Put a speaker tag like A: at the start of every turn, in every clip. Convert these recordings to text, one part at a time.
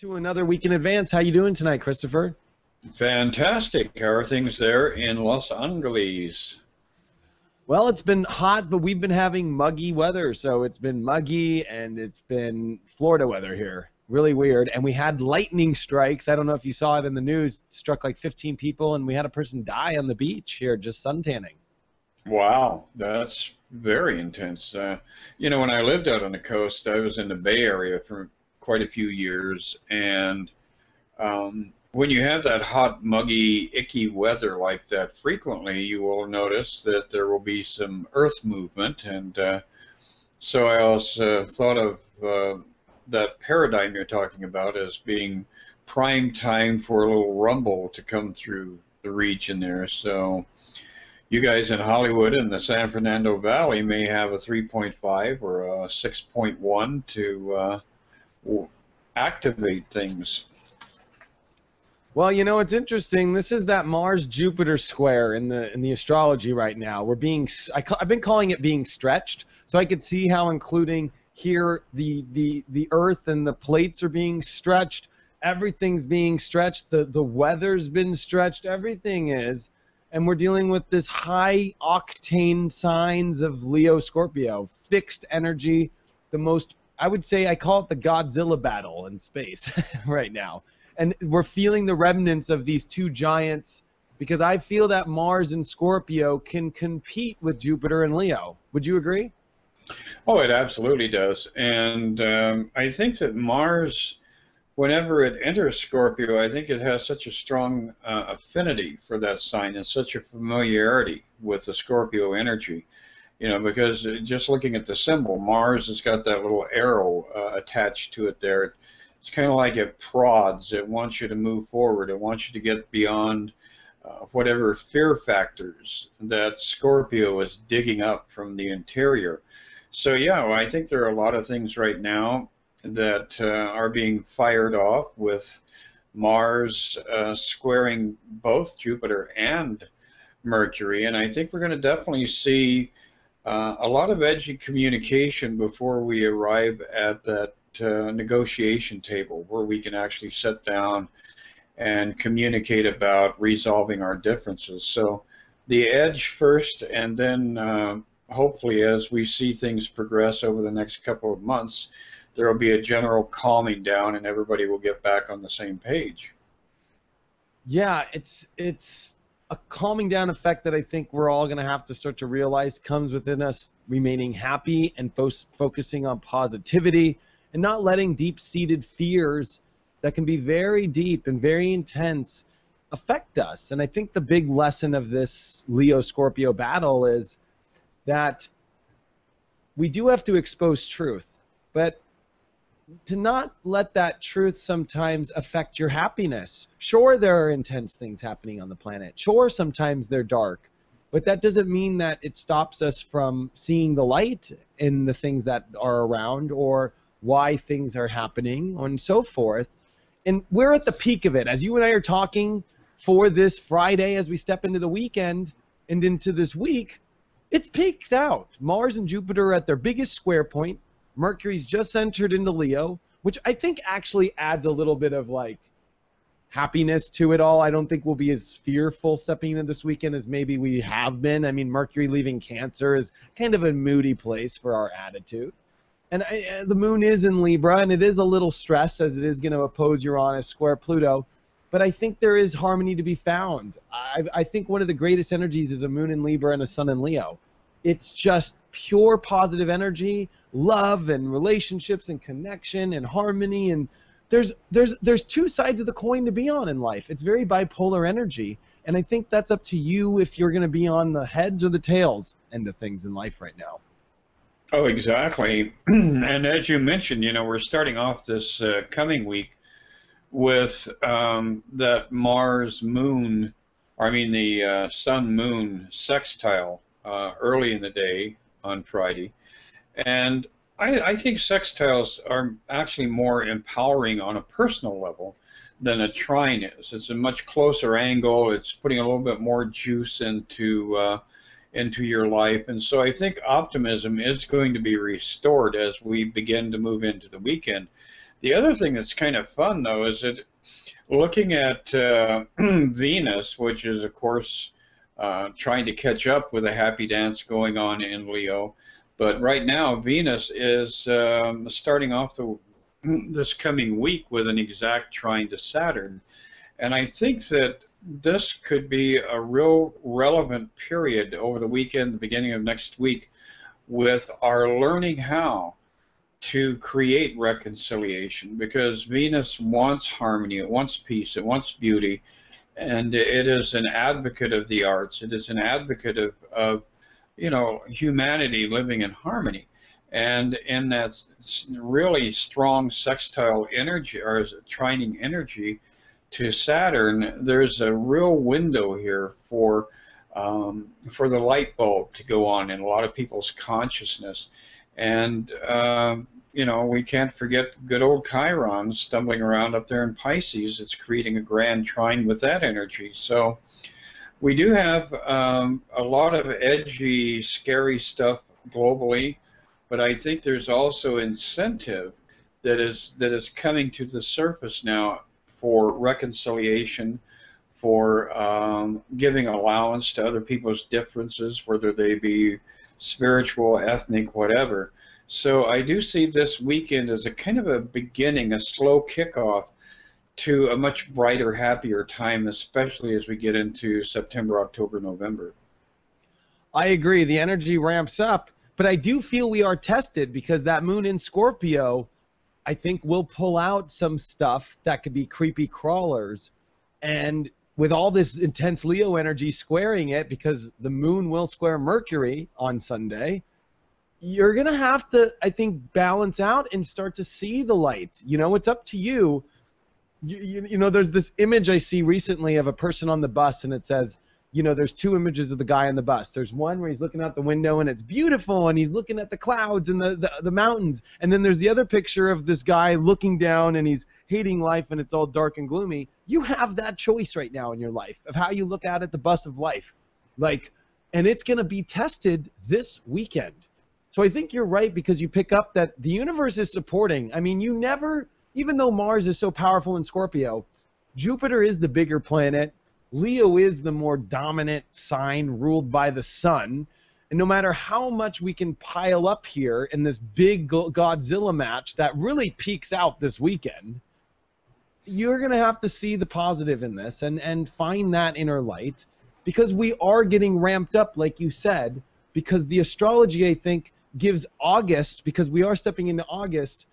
A: To another week in advance. How you doing tonight, Christopher?
B: Fantastic. How are things there in Los Angeles?
A: Well, it's been hot, but we've been having muggy weather. So it's been muggy and it's been Florida weather here. Really weird. And we had lightning strikes. I don't know if you saw it in the news. It struck like 15 people, and we had a person die on the beach here just suntanning.
B: Wow, that's very intense. When I lived out on the coast, I was in the Bay Area for quite a few years, and when you have that hot, muggy, icky weather like that frequently, you will notice that there will be some earth movement, and so I also thought of that paradigm you're talking about as being prime time for a little rumble to come through the region there. So you guys in Hollywood and the San Fernando Valley may have a 3.5 or a 6.1 to activate things.
A: Well, you know, it's interesting. This is that Mars-Jupiter square in the astrology right now. I've been calling it being stretched, so I could see how including here the Earth and the plates are being stretched. Everything's being stretched. The weather's been stretched. Everything is, and we're dealing with this high octane signs of Leo Scorpio, fixed energy. I would say I call it the Godzilla battle in space right now. And we're feeling the remnants of these two giants because I feel that Mars and Scorpio can compete with Jupiter and Leo. Would you agree?
B: Oh, it absolutely does. And I think that Mars, whenever it enters Scorpio, I think it has such a strong affinity for that sign and such a familiarity with the Scorpio energy. Because just looking at the symbol, Mars has got that little arrow attached to it there. It's kind of like it prods. It wants you to move forward. It wants you to get beyond whatever fear factors that Scorpio is digging up from the interior. So yeah, well, I think there are a lot of things right now that are being fired off with Mars squaring both Jupiter and Mercury. And I think we're going to definitely see a lot of edgy communication before we arrive at that negotiation table where we can actually sit down and communicate about resolving our differences. So the edge first, and then hopefully as we see things progress over the next couple of months, there will be a general calming down and everybody will get back on the same page.
A: Yeah, it's a calming down effect that I think we're all going to have to start to realize comes within us remaining happy and focusing on positivity and not letting deep-seated fears that can be very deep and very intense affect us. And I think the big lesson of this Leo-Scorpio battle is that we do have to expose truth, but to not let that truth sometimes affect your happiness. Sure, there are intense things happening on the planet. Sure, sometimes they're dark, but that doesn't mean that it stops us from seeing the light in the things that are around or why things are happening and so forth. And we're at the peak of it. As you and I are talking for this Friday, as we step into the weekend and into this week, it's peaked out. Mars and Jupiter are at their biggest square point. Mercury's just entered into Leo, which I think actually adds a little bit of like happiness to it all. I don't think we'll be as fearful stepping into this weekend as maybe we have been. I mean, Mercury leaving Cancer is kind of a moody place for our attitude. And the moon is in Libra, and it is a little stressed as it is going to oppose Uranus square Pluto. But I think there is harmony to be found. I think one of the greatest energies is a moon in Libra and a sun in Leo. It's just pure positive energy, love and relationships and connection and harmony. And there's two sides of the coin to be on in life. It's very bipolar energy. And I think that's up to you if you're going to be on the heads or the tails end of things in life right now.
B: Oh, exactly. And as you mentioned, we're starting off this coming week with that the sun-moon sextile early in the day on Friday. And I think sextiles are actually more empowering on a personal level than a trine is. It's a much closer angle. It's putting a little bit more juice into your life. And so I think optimism is going to be restored as we begin to move into the weekend. The other thing that's kind of fun, though, is that looking at Venus, which is, of course, trying to catch up with a happy dance going on in Leo. But right now, Venus is starting off this coming week with an exact trine to Saturn. And I think that this could be a real relevant period over the weekend, the beginning of next week, with our learning how to create reconciliation, because Venus wants harmony, it wants peace, it wants beauty, and it is an advocate of the arts. It is an advocate of humanity living in harmony. And in that really strong sextile energy, or trining energy to Saturn, there's a real window here for the light bulb to go on in a lot of people's consciousness. And we can't forget good old Chiron stumbling around up there in Pisces. It's creating a grand trine with that energy. So we do have a lot of edgy, scary stuff globally, but I think there's also incentive that is coming to the surface now for reconciliation, for giving allowance to other people's differences, whether they be spiritual, ethnic, whatever. So I do see this weekend as a kind of a beginning, a slow kickoff to a much brighter, happier time, especially as we get into September, October, November.
A: I agree. The energy ramps up, but I do feel we are tested because that moon in Scorpio, I think, will pull out some stuff that could be creepy crawlers. And with all this intense Leo energy squaring it, because the moon will square Mercury on Sunday, you're going to have to, I think, balance out and start to see the light. It's up to you. There's this image I see recently of a person on the bus, and it says, there's two images of the guy on the bus. There's one where he's looking out the window and it's beautiful and he's looking at the clouds and the mountains. And then there's the other picture of this guy looking down and he's hating life and it's all dark and gloomy. You have that choice right now in your life of how you look out at the bus of life. And it's going to be tested this weekend. So I think you're right, because you pick up that the universe is supporting. I mean, even though Mars is so powerful in Scorpio, Jupiter is the bigger planet. Leo is the more dominant sign ruled by the sun. And no matter how much we can pile up here in this big Godzilla match that really peaks out this weekend, you're going to have to see the positive in this and find that inner light, because we are getting ramped up, like you said, because the astrology, I think, gives August, because we are stepping into August,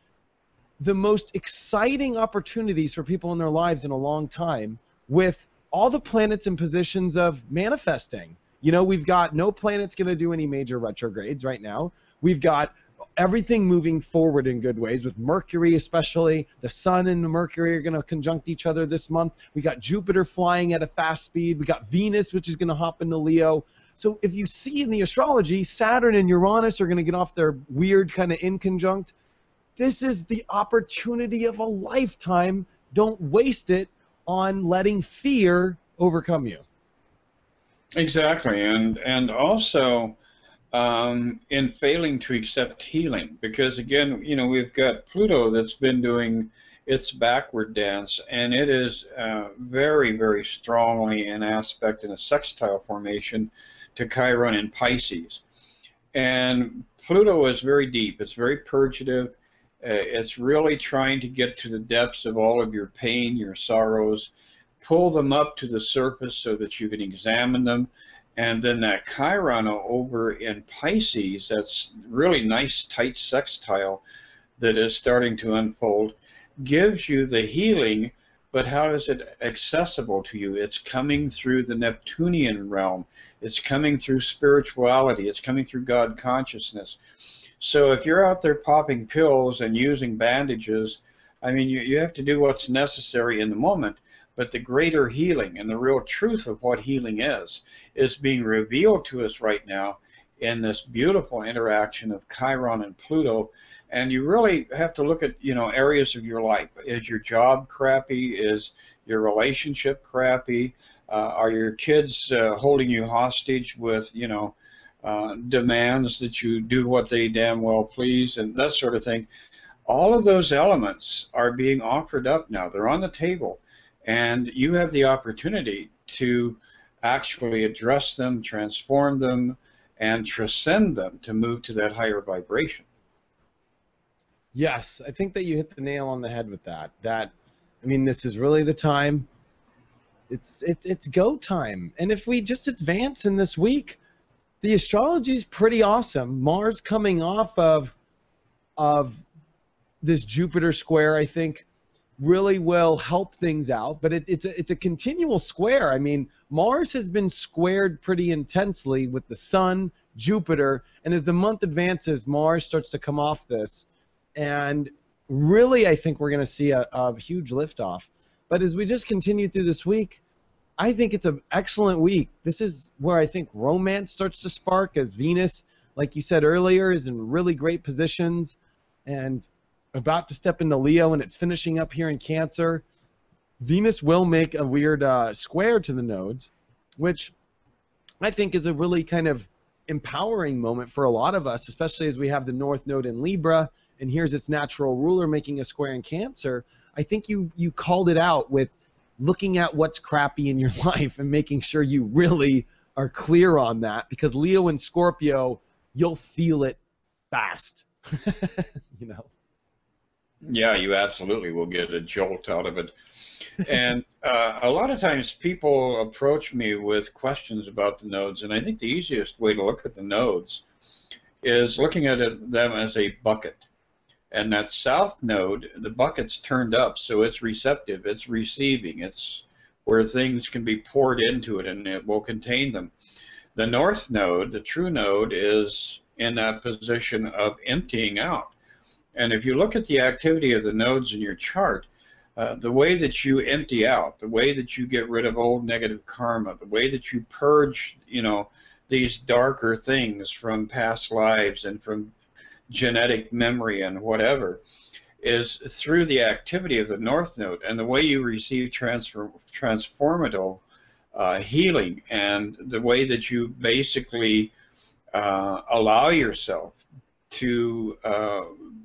A: the most exciting opportunities for people in their lives in a long time, with all the planets in positions of manifesting. We've got no planets going to do any major retrogrades right now. We've got everything moving forward in good ways, with Mercury especially. The Sun and Mercury are going to conjunct each other this month. We got Jupiter flying at a fast speed. We got Venus, which is going to hop into Leo. So if you see in the astrology, Saturn and Uranus are going to get off their weird kind of inconjunct. This is the opportunity of a lifetime. Don't waste it on letting fear overcome you.
B: Exactly, and also in failing to accept healing, because again, we've got Pluto that's been doing its backward dance, and it is very, very strongly in aspect in a sextile formation to Chiron in Pisces. And Pluto is very deep, it's very purgative. It's really trying to get to the depths of all of your pain, your sorrows, pull them up to the surface so that you can examine them. And then that Chiron over in Pisces, that's really nice, tight sextile that is starting to unfold, gives you the healing, but how is it accessible to you? It's coming through the Neptunian realm. It's coming through spirituality. It's coming through God consciousness. So if you're out there popping pills and using bandages, I mean, you have to do what's necessary in the moment, but the greater healing and the real truth of what healing is being revealed to us right now in this beautiful interaction of Chiron and Pluto. And you really have to look at, areas of your life. Is your job crappy? Is your relationship crappy? Are your kids holding you hostage with, demands that you do what they damn well please, and that sort of thing? All of those elements are being offered up now. They're on the table, and you have the opportunity to actually address them, transform them, and transcend them to move to that higher vibration.
A: Yes, I think that you hit the nail on the head with that. I mean, this is really the time. It's go time. And if we just advance in this week, the astrology is pretty awesome. Mars coming off of this Jupiter square, I think, really will help things out. But it's a continual square. I mean, Mars has been squared pretty intensely with the Sun, Jupiter, and as the month advances, Mars starts to come off this. And really, I think we're going to see a huge liftoff. But as we just continue through this week, I think it's an excellent week. This is where I think romance starts to spark, as Venus, like you said earlier, is in really great positions and about to step into Leo, and it's finishing up here in Cancer. Venus will make a weird square to the nodes, which I think is a really kind of empowering moment for a lot of us, especially as we have the North Node in Libra, and here's its natural ruler making a square in Cancer. I think you called it out with looking at what's crappy in your life and making sure you really are clear on that, because Leo and Scorpio, you'll feel it fast. You know.
B: Yeah, you absolutely will get a jolt out of it. And a lot of times people approach me with questions about the nodes, and I think the easiest way to look at the nodes is looking at them as a bucket. And that south node, the bucket's turned up, so it's receptive, it's receiving, it's where things can be poured into it and it will contain them. The north node, the true node, is in that position of emptying out. And if you look at the activity of the nodes in your chart, the way that you empty out, the way that you get rid of old negative karma, the way that you purge, you know, these darker things from past lives and from genetic memory and whatever, is through the activity of the north node. And the way you receive transformative healing, and the way that you basically allow yourself to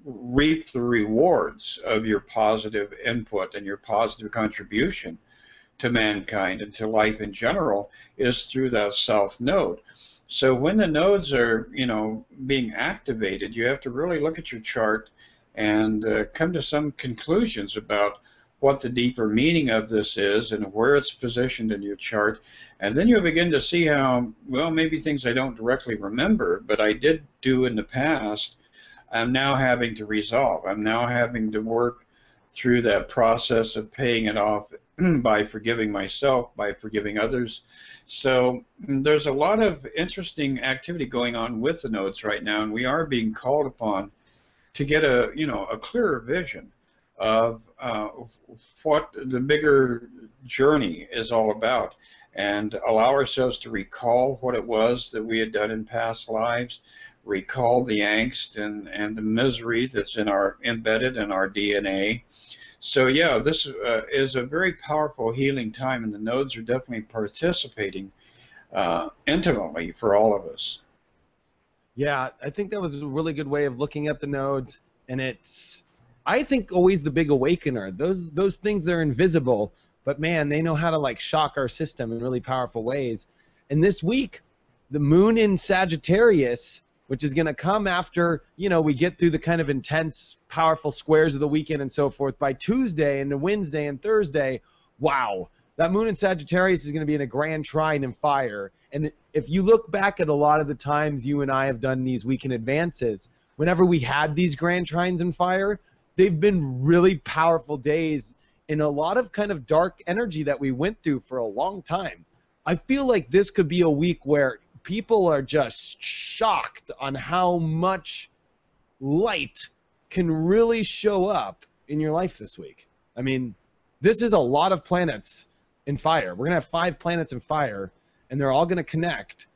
B: reap the rewards of your positive input and your positive contribution to mankind and to life in general, is through that south node. So when the nodes are, you know, being activated, you have to really look at your chart and come to some conclusions about what the deeper meaning of this is and where it's positioned in your chart. And then you'll begin to see how, well, maybe things I don't directly remember, but I did do in the past, I'm now having to resolve. I'm now having to work through that process of paying it off by forgiving myself, by forgiving others. So there's a lot of interesting activity going on with the nodes right now, and we are being called upon to get a, you know, a clearer vision of what the bigger journey is all about, and allow ourselves to recall what it was that we had done in past lives, recall the angst and the misery that's embedded in our DNA. So yeah, this is a very powerful healing time, and the nodes are definitely participating intimately for all of us.
A: Yeah, I think that was a really good way of looking at the nodes, and it's, I think, always the big awakener. Those things, they're invisible, but man, they know how to like shock our system in really powerful ways. And this week, the moon in Sagittarius, which is going to come after, you know, we get through the kind of intense, powerful squares of the weekend and so forth, by Tuesday and Wednesday and Thursday, wow, that moon in Sagittarius is going to be in a grand trine in fire. And if you look back at a lot of the times you and I have done these weekend advances, whenever we had these grand trines in fire, they've been really powerful days in a lot of kind of dark energy that we went through for a long time. I feel like this could be a week where people are just shocked on how much light can really show up in your life this week. I mean, this is a lot of planets in fire. We're going to have 5 planets in fire, and they're all going to connect.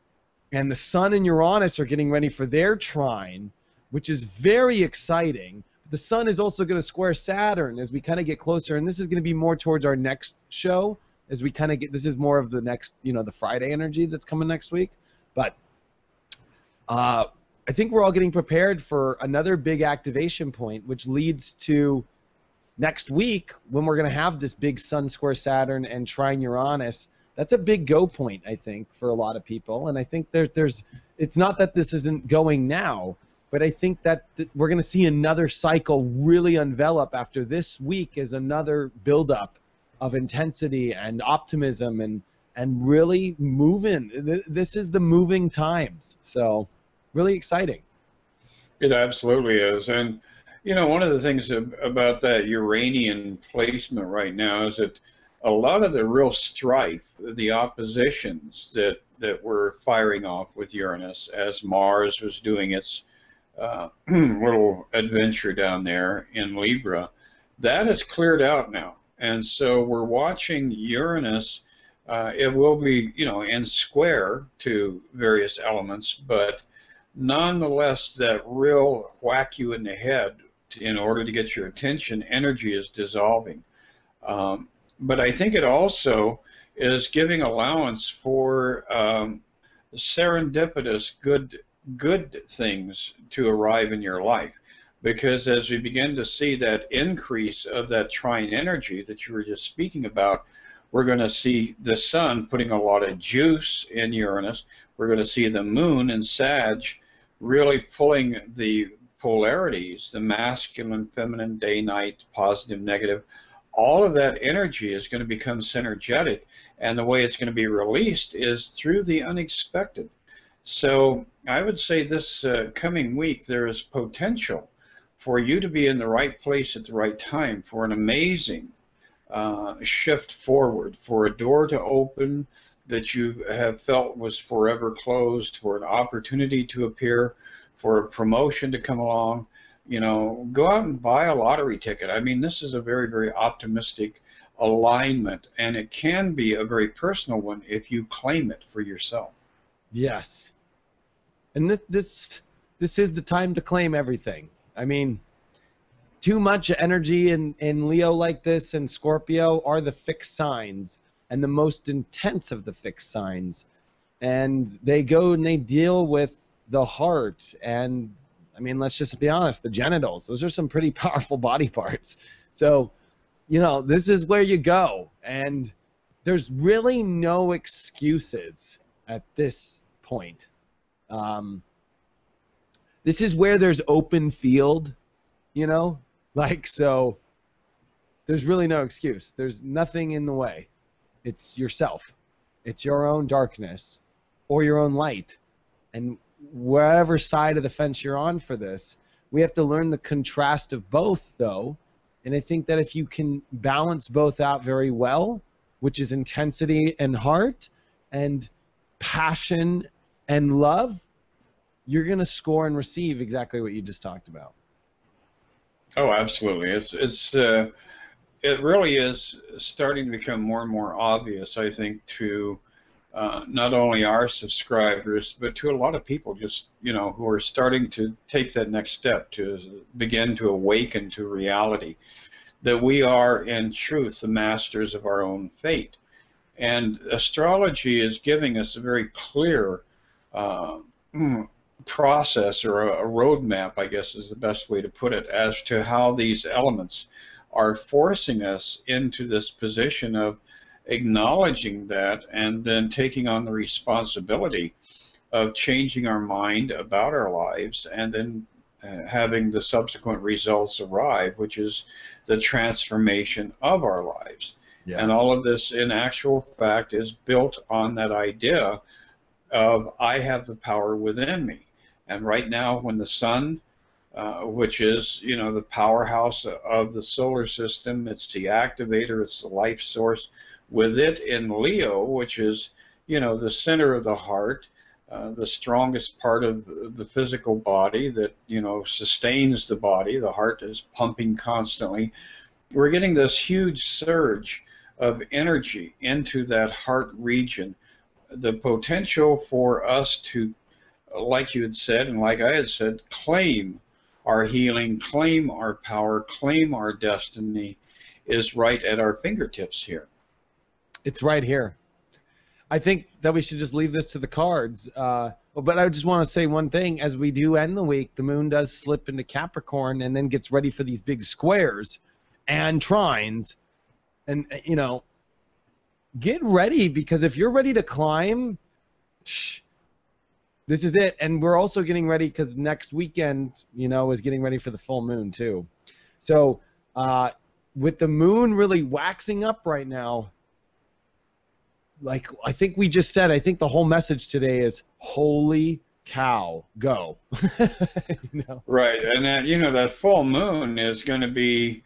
A: And the Sun and Uranus are getting ready for their trine, which is very exciting. The Sun is also going to square Saturn as we kind of get closer, and this is going to be more towards our next show as we kind of get, this is more of the next, you know, the Friday energy that's coming next week. But I think we're all getting prepared for another big activation point, which leads to next week when we're going to have this big Sun square Saturn and trine Uranus. That's a big go point, I think, for a lot of people. And I think there's it's not that this isn't going now, but I think that we're going to see another cycle really envelop after this week is another buildup of intensity and optimism and really moving. This is the moving times. So really exciting.
B: It absolutely is. And, you know, one of the things about that Uranian placement right now is that a lot of the real strife, the oppositions that were firing off with Uranus as Mars was doing its little adventure down there in Libra, that has cleared out now. And so we're watching Uranus. It will be, you know, in square to various elements, but nonetheless, that real whack you in the head in order to get your attention, energy is dissolving. But I think it also is giving allowance for serendipitous good things to arrive in your life. Because as we begin to see that increase of that trine energy that you were just speaking about, we're going to see the sun putting a lot of juice in Uranus. We're going to see the moon in Sag really pulling the polarities, the masculine, feminine, day, night, positive, negative. All of that energy is going to become synergetic, and the way it's going to be released is through the unexpected. So I would say this coming week there is potential for you to be in the right place at the right time, for an amazing shift forward, for a door to open that you have felt was forever closed, for an opportunity to appear, for a promotion to come along. You know, go out and buy a lottery ticket. I mean, this is a very, very optimistic alignment, and it can be a very personal one if you claim it for yourself.
A: Yes. And this is the time to claim everything. I mean, too much energy in Leo like this and Scorpio are the fixed signs and the most intense of the fixed signs. And they go and they deal with the heart and, I mean, let's just be honest, the genitals. Those are some pretty powerful body parts. So, you know, this is where you go. And there's really no excuses at this point. This is where there's open field, you know? Like, so there's really no excuse. There's nothing in the way. It's yourself. It's your own darkness or your own light. And wherever side of the fence you're on for this, we have to learn the contrast of both, though. And I think that if you can balance both out very well, which is intensity and heart and passion and love, you're going to score and receive exactly what you just talked about.
B: Oh, absolutely. It really is starting to become more and more obvious, I think, to not only our subscribers, but to a lot of people just, you know, who are starting to take that next step to begin to awaken to reality, that we are in truth the masters of our own fate. And astrology is giving us a very clear process, or a roadmap, I guess is the best way to put it, as to how these elements are forcing us into this position of acknowledging that and then taking on the responsibility of changing our mind about our lives and then having the subsequent results arrive, which is the transformation of our lives. Yeah. And all of this, in actual fact, is built on that idea of I have the power within me. And right now, when the sun, which is, you know, the powerhouse of the solar system, it's the activator, it's the life source, with it in Leo, which is, you know, the center of the heart, the strongest part of the physical body that, you know, sustains the body. The heart is pumping constantly. We're getting this huge surge of energy into that heart region. The potential for us to, like you had said, and like I had said, claim our healing, claim our power, claim our destiny is right at our fingertips here.
A: It's right here. I think that we should just leave this to the cards. Well, But I just want to say one thing. As we do end the week, the moon does slip into Capricorn and then gets ready for these big squares and trines. And, you know, get ready, because if you're ready to climb, this is it. And we're also getting ready because next weekend, you know, is getting ready for the full moon too. So with the moon really waxing up right now, like I think we just said, I think the whole message today is holy cow, go. You know?
B: Right, and that, you know, that full moon is going to be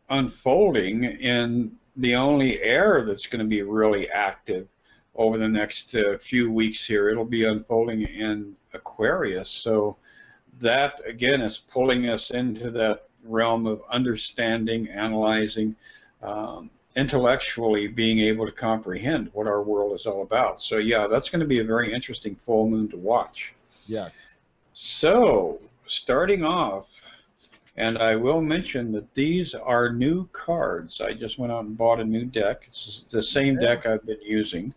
B: unfolding in the only air that's going to be really active over the next few weeks here. It'll be unfolding in Aquarius, so that again is pulling us into that realm of understanding, analyzing, intellectually being able to comprehend what our world is all about. So yeah, that's going to be a very interesting full moon to watch.
A: Yes.
B: So starting off, and I will mention that these are new cards. I just went out and bought a new deck. It's the same deck I've been using,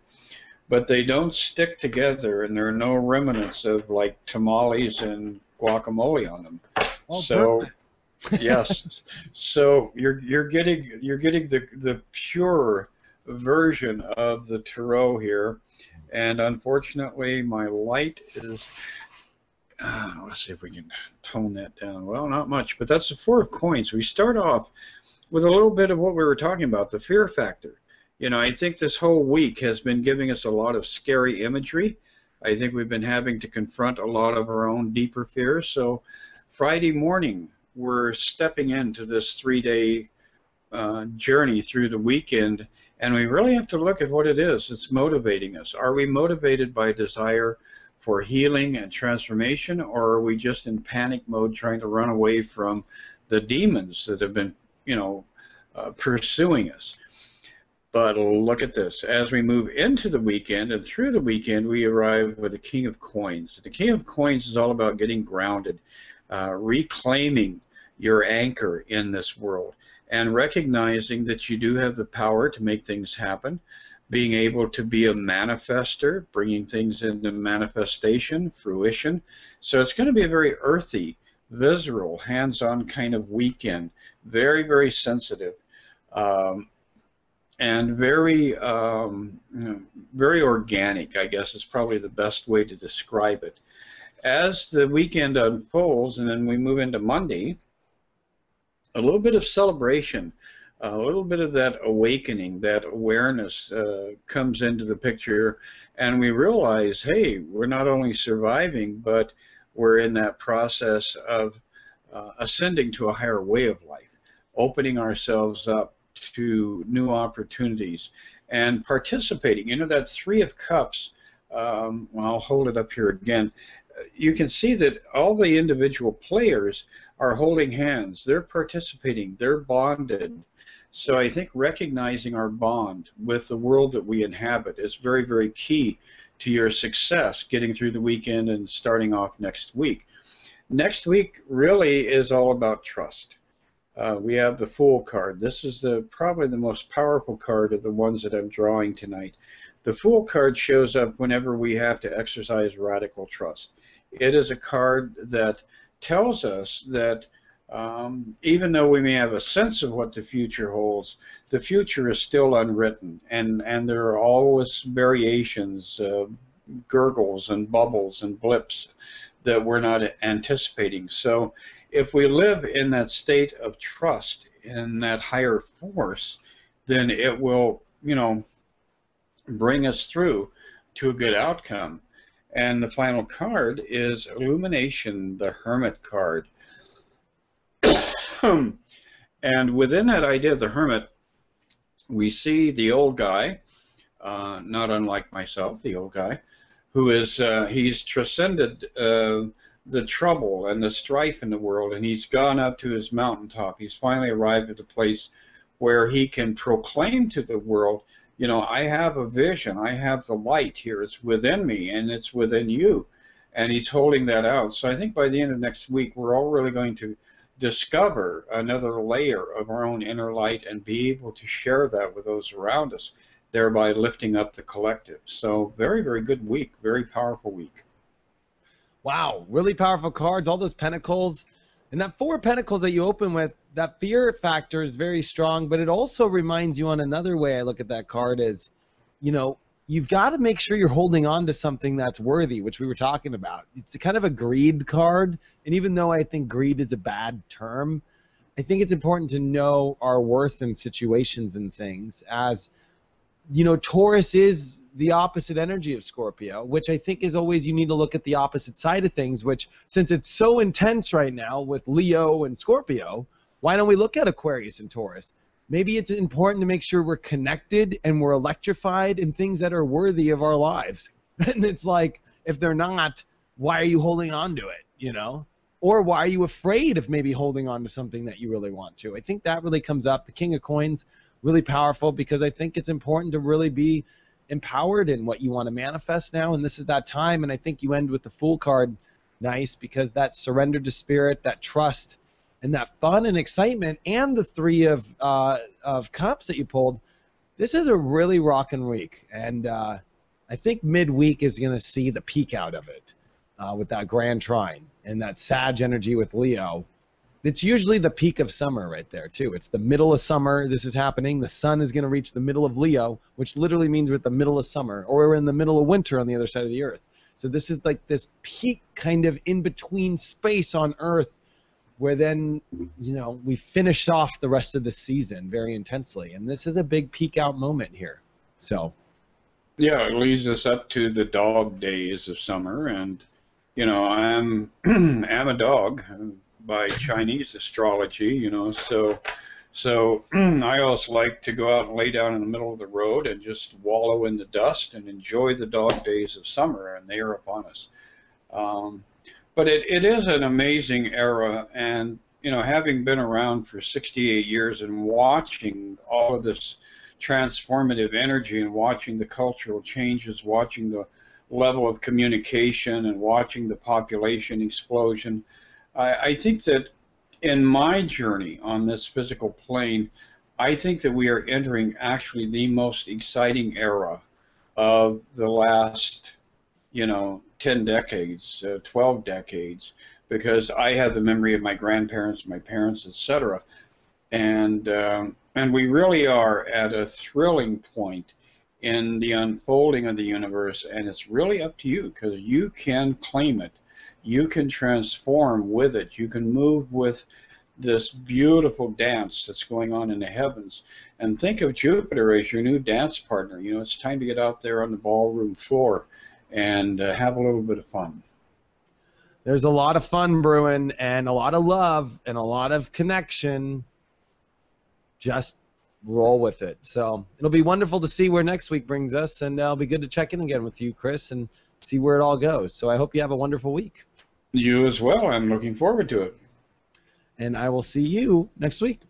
B: but they don't stick together, and there are no remnants of like tamales and guacamole on them.
A: Oh,
B: so
A: perfect.
B: yes, so you're getting the pure version of the tarot here, and unfortunately my light is. Let's see if we can tone that down. Well, not much, but that's the Four of Coins. We start off with a little bit of what we were talking about, the fear factor. You know, I think this whole week has been giving us a lot of scary imagery. I think we've been having to confront a lot of our own deeper fears. So Friday morning, we're stepping into this 3-day journey through the weekend, and we really have to look at what it is that's motivating us. Are we motivated by desire for healing and transformation, or are we just in panic mode trying to run away from the demons that have been, you know, pursuing us? But look at this. As we move into the weekend and through the weekend, we arrive with the King of Coins. The King of Coins is all about getting grounded, reclaiming your anchor in this world, and recognizing that you do have the power to make things happen, being able to be a manifester, bringing things into manifestation, fruition. So it's going to be a very earthy, visceral, hands-on kind of weekend, very, very sensitive, and very, very organic, I guess is probably the best way to describe it. As the weekend unfolds and then we move into Monday, a little bit of celebration, a little bit of that awakening, that awareness comes into the picture, and we realize, hey, we're not only surviving, but we're in that process of ascending to a higher way of life, opening ourselves up to new opportunities and participating. You know, that Three of Cups, well, I'll hold it up here again. You can see that all the individual players are holding hands. They're participating. They're bonded. So I think recognizing our bond with the world that we inhabit is very, very key to your success getting through the weekend and starting off next week. Next week really is all about trust. We have the Fool card. This is probably the most powerful card of the ones that I'm drawing tonight. The Fool card shows up whenever we have to exercise radical trust. It is a card that tells us that even though we may have a sense of what the future holds, the future is still unwritten, and there are always variations, gurgles and bubbles and blips that we're not anticipating. So if we live in that state of trust in that higher force, then it will, you know, bring us through to a good outcome. And the final card is Illumination, the Hermit card. And within that idea of the Hermit, we see the old guy, not unlike myself, the old guy, who is, he's transcended the trouble and the strife in the world, and he's gone up to his mountaintop. He's finally arrived at a place where he can proclaim to the world, you know, I have a vision, I have the light here, it's within me, and it's within you. And he's holding that out. So I think by the end of next week, we're all really going to discover another layer of our own inner light and be able to share that with those around us. thereby lifting up the collective. So very, very good week, very powerful week.
A: Wow, really powerful cards, all those pentacles. And that 4 pentacles that you open with, that fear factor is very strong, but it also reminds you on another way I look at that card is, you know, you've got to make sure you're holding on to something that's worthy, which we were talking about. It's a kind of a greed card. And even though I think greed is a bad term, I think it's important to know our worth in situations and things. As you know, Taurus is the opposite energy of Scorpio, which I think is always, you need to look at the opposite side of things, which since it's so intense right now with Leo and Scorpio, why don't we look at Aquarius and Taurus? Maybe it's important to make sure we're connected and we're electrified in things that are worthy of our lives. And it's like, if they're not, why are you holding on to it, you know? Or why are you afraid of maybe holding on to something that you really want to? I think that really comes up. The King of Coins, really powerful, because I think it's important to really be empowered in what you want to manifest now, and this is that time. And I think you end with the Fool card nice, because that surrender to spirit, that trust, and that fun and excitement, and the 3 of Cups that you pulled. This is a really rocking week, and I think midweek is going to see the peak out of it with that Grand Trine and that Sag energy with Leo. It's usually the peak of summer right there, too. It's the middle of summer. This is happening. The sun is going to reach the middle of Leo, which literally means we're at the middle of summer, or we're in the middle of winter on the other side of the Earth. So this is like this peak kind of in-between space on Earth, where then, you know, we finish off the rest of the season very intensely. And this is a big peak out moment here. So,
B: yeah, it leads us up to the dog days of summer. And, you know, I'm a dog by Chinese astrology, you know, so I also like to go out and lay down in the middle of the road and just wallow in the dust and enjoy the dog days of summer, and they are upon us. But it is an amazing era, and, you know, having been around for 68 years and watching all of this transformative energy and watching the cultural changes, watching the level of communication and watching the population explosion, I think that in my journey on this physical plane, I think that we are entering actually the most exciting era of the last, you know, 10 decades, 12 decades, because I have the memory of my grandparents, my parents, etc. And we really are at a thrilling point in the unfolding of the universe, and it's really up to you, because you can claim it. You can transform with it. You can move with this beautiful dance that's going on in the heavens. And think of Jupiter as your new dance partner. You know, it's time to get out there on the ballroom floor and have a little bit of fun.
A: There's a lot of fun brewing, and a lot of love, and a lot of connection. Just roll with it. So it'll be wonderful to see where next week brings us, and it'll be good to check in again with you, Chris, and see where it all goes. So I hope you have a wonderful week.
B: You as well. I'm looking forward to it.
A: And I will see you next week.